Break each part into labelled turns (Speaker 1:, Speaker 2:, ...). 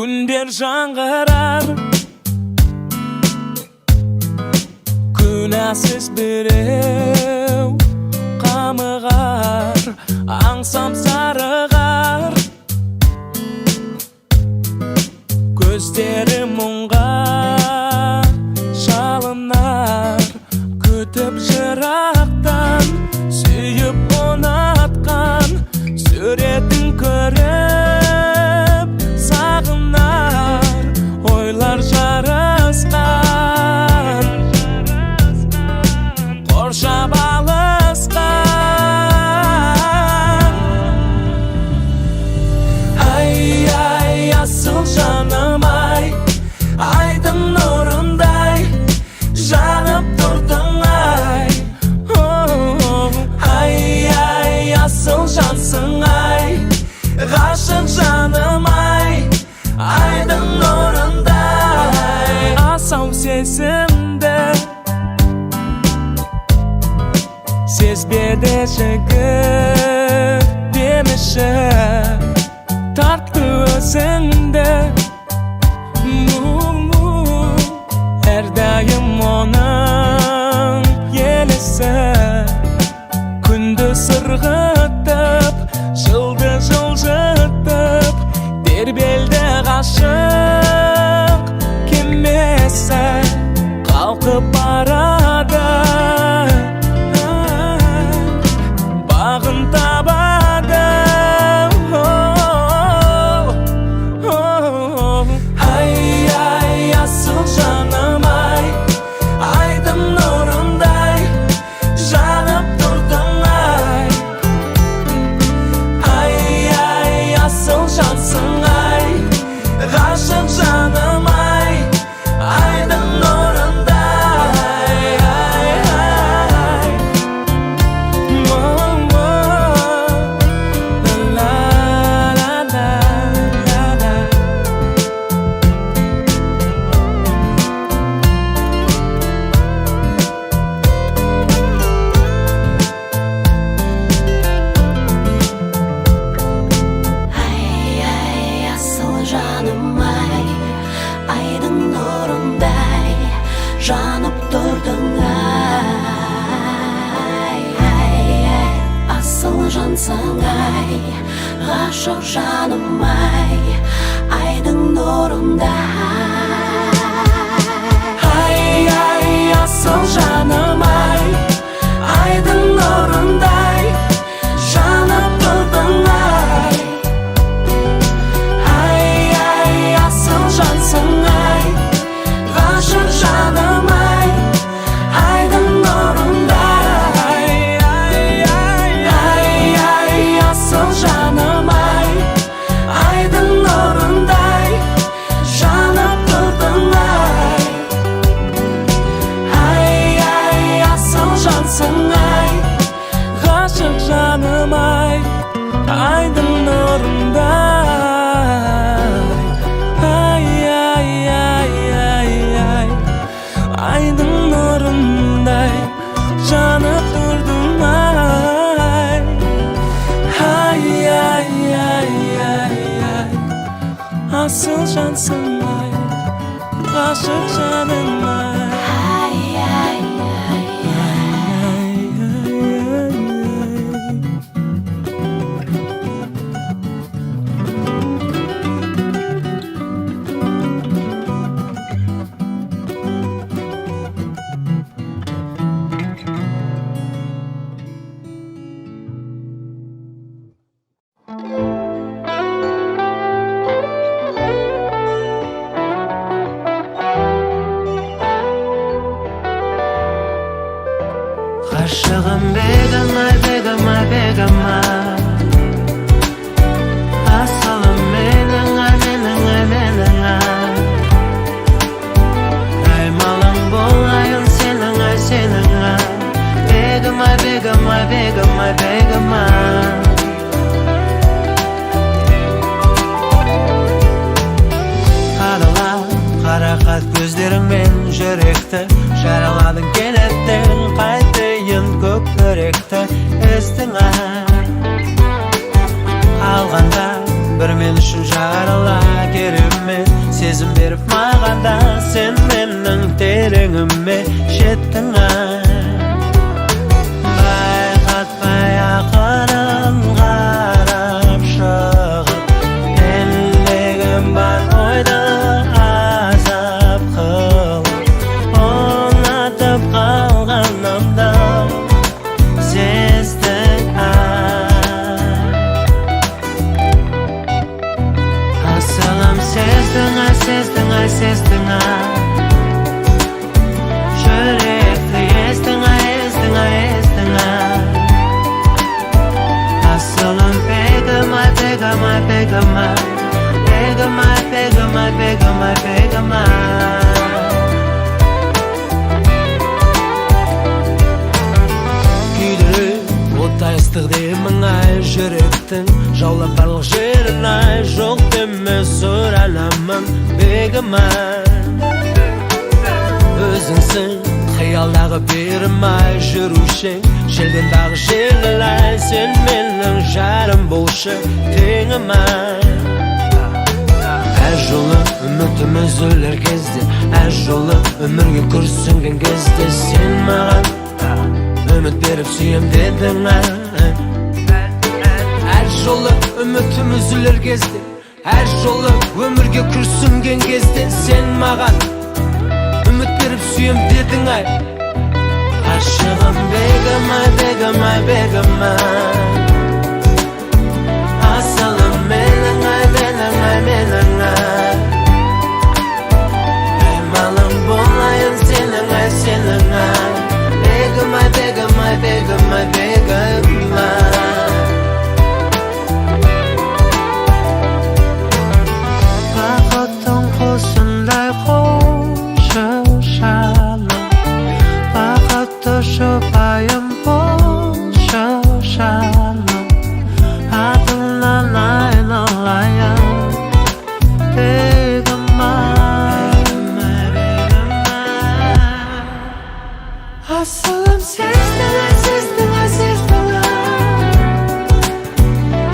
Speaker 1: Күндер жаңғырар, күнәсіз біреу қамығар, аңсам сарығар, көздері мұңға шалынар. Күтіп жырақтан сүйіп ұнатқан суретін көріп сағынар. Ойлар жарысқан, қоршап алысқан. Ай, асыл жаным ай, айдың нұрындай жанып тұрдың ай. Ай, асыл жансың ай, ғашық жаным ай, айдың нұрындай. Асау сезімді сезбеді жігіт демеші, тартты өзіңді әрдайым оның елесі. Күнді сырғытып, жылды жылжытып, тербелді ғашық кемесі қалқып барады, бағын табады. Ай, асыл жаным ай, айдың нұрындай жанып тұрдың ай. Ай, асыл жансың ай, ғашық жаным ай, айдың нұрындай.
Speaker 2: Жанып тұрдың ай, асыл жансың ай, ғашық жаным ай, айдың нұрындай. Ай, асыл жаным ай, айдың нұрындай жанып тұрдың ай. Ай, асыл жансың ай, ғашық жаным ай, айдың нұрындай. Ай, асыл жаным ай, айдың нұрындай жанып тұрдың ай. Ай, асыл жансың ай, ғашық жаным ай, айдың нұрындай. Айдың нұрындай жанып тұрдың ай. Асыл жансың ай, ғашық жаным ай.
Speaker 3: Ғашығым бегама, бегама, бегама, асылым меніңа, меніңа, меніңа. Аймалың болайын сеніңа, сеніңа. Бегама, бегама, бегама, бегама. Қарақат көздеріңмен жүректі жараладың, келеттің қайтейін көкіректі естің ай. Қалғанда bir men üçün жарала керемет сезім беріп мағанда сен менің тереңіме жеттің байқатпай ақырын қарап шығып әлдегім бар ойды азап қылып ұнатып қалғанымды сездің асылым сездің сездің жүректі естің асылым бегімай күйдіріп оттай ыстық деймін ай жүректің жаулап барлық жерін ай жоқ деме сұранамын бегімай өзіңсің қиялдағы берім ай жүрушең желден дағы желілай сен менің жарым болшы теңім ай әр жолы үмітім үзілер кезде әр жолы өмірге күрсінген кезде сен маған үміт беріп сүйем дедің әр жолы үмітім үзілер кезде әр жолы өмірге күрсінген кезде сен маған үміт беріп сүйем дедің ғашығым бегімай асылым менің аймалым болайын сенің бегімай бақыттың құсындай қошы шалым бақытты жұбайым болшы шалым атыңнан айналайын бегімай асылым сездің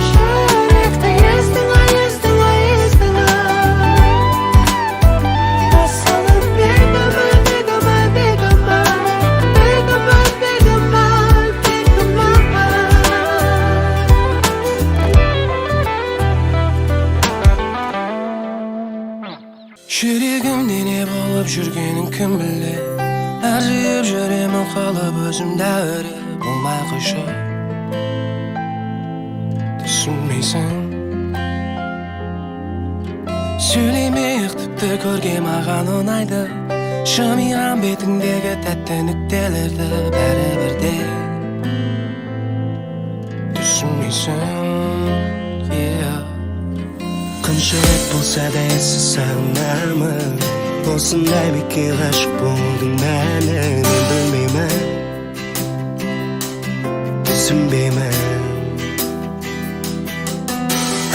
Speaker 3: жүректі естің асылым
Speaker 2: жүрегімде не болып жүргенін кім біледі әржиіп жүремін қалып өзімді өріп болмай қойшы түсінбейсің сөйлемей-ақ тіпті көрге маған ұнайды жымиған бетіңдегі тәтті нүктелерді бәрібір де түсінбейсің
Speaker 4: қанша рет болса да ессіз сағынамын осындай бекер ғашық болдың мәнін мен білмеймін түсінбеймін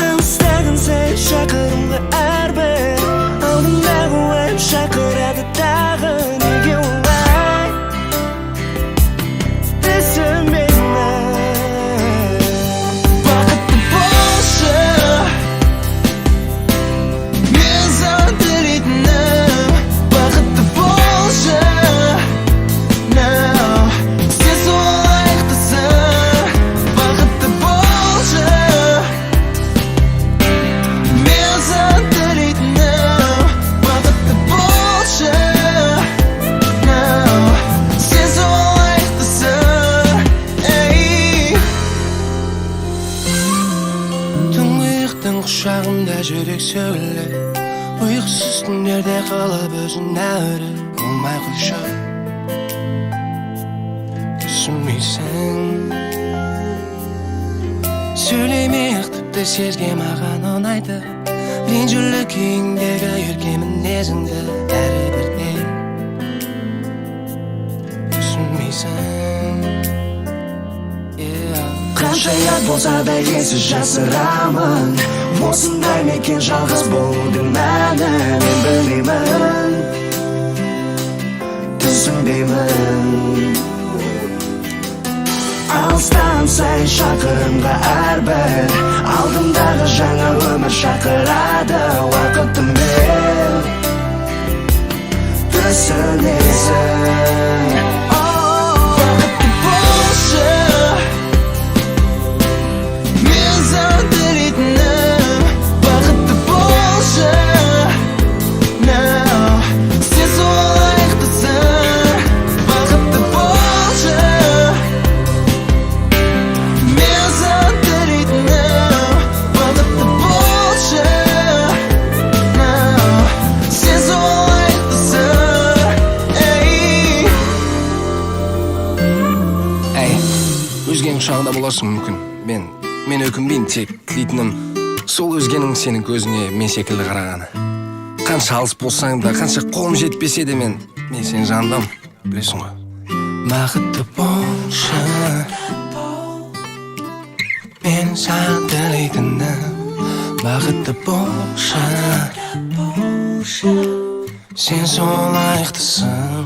Speaker 4: алыстағын сәл шақырымға әрбір алдымдағы ойым шақырады тағы неге олай түсінбеймін бақытты болшы мен саған тілейтінім бақытты болшы now сен сол лайықтысың бақытты болшы мен саған тілейтінім бақытты болшы now сен сол лайықтысың ей
Speaker 2: тұңғиықтың құшағында жүрек сөйлеп ұйқысыз түндерде қалып өзіңді өріп болмай қойшы түсінбейсің сөйлемей-ақ тіпті сезге маған ұнайды ренжірлік күйіңдегі ерке мінезіңді бәрібір де түсінбейсің
Speaker 4: қанша ұят болса да ессіз жасырамын осындай мекен жалғыз болудың мәні мен білмеймін түсінбеймін ал алыстан сайын шақырымға әрбір алдымдағы жаңа өмір шақырады уақытым бер түсінесің
Speaker 1: бақытты болшы мен саған тілейтінім бақытты болшы now сен соған лайықтысың бақытты болшы мен саған тілейтінім бақытты болшы now сен соған лайықтысың
Speaker 2: Әй, өзгенің құшағында боласың мүмкін. Мен өкінбеймін, тек тілейтінім сол өзгенің сенің көзіне мен секілді қарағаны. Қанша алыс болсаң да, қанша қолым жетпесе де мен сенің жанымдамын, білесің ғой. Бақытты болшы, мен саған тілейтінім бақытты болшы, сен соған лайықтысың.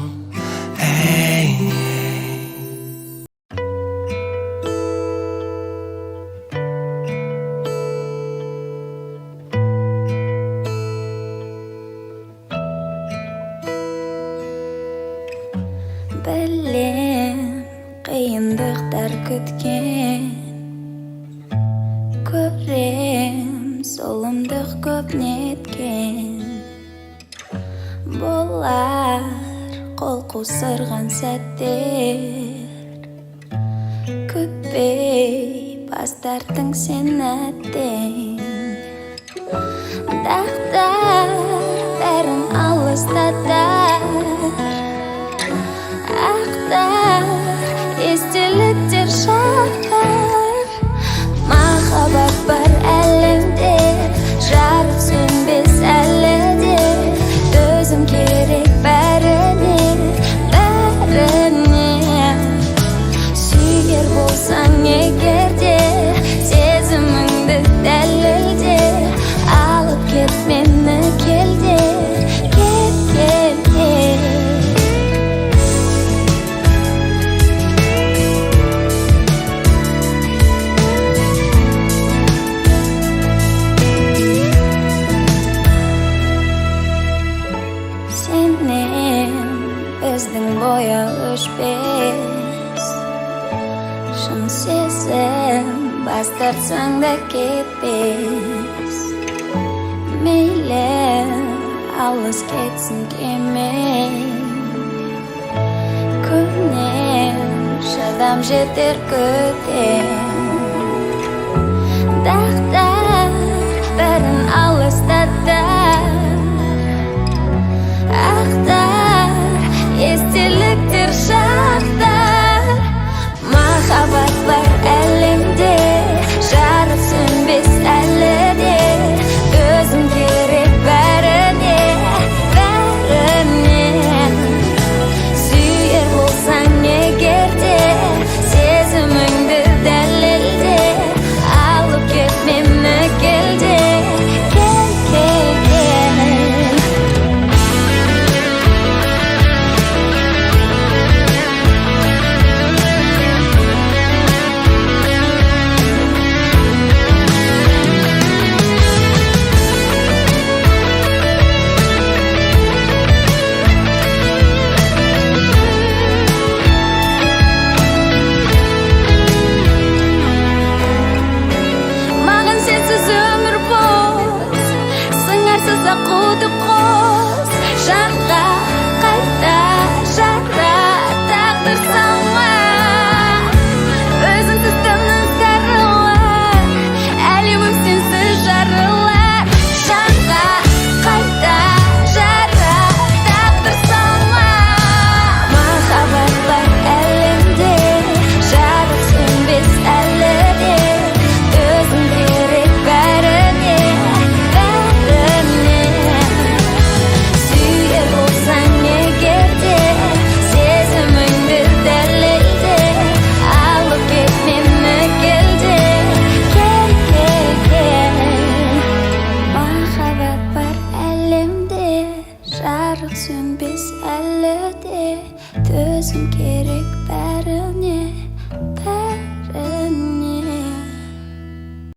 Speaker 2: Ей.
Speaker 5: Білем, қиындықтар күткен көрем, зұлымдық көп неткен болар қол қусырған сәттер күтпей бас тарттың сен әттең дақтар бәрін алыстатар ақтар естеліктер шақтар махаббат бар әлемде жарық сөнбес әлі де өзім керек бәріне сүйер болсаң егер де сезіміңді дәлелде алып кет мені келде кет сенен біздің боя өшпес шын сезім бас тартсаң да кетпес мейлі алыс кетсін кемей көңнен шыдам жетер күтем дақтар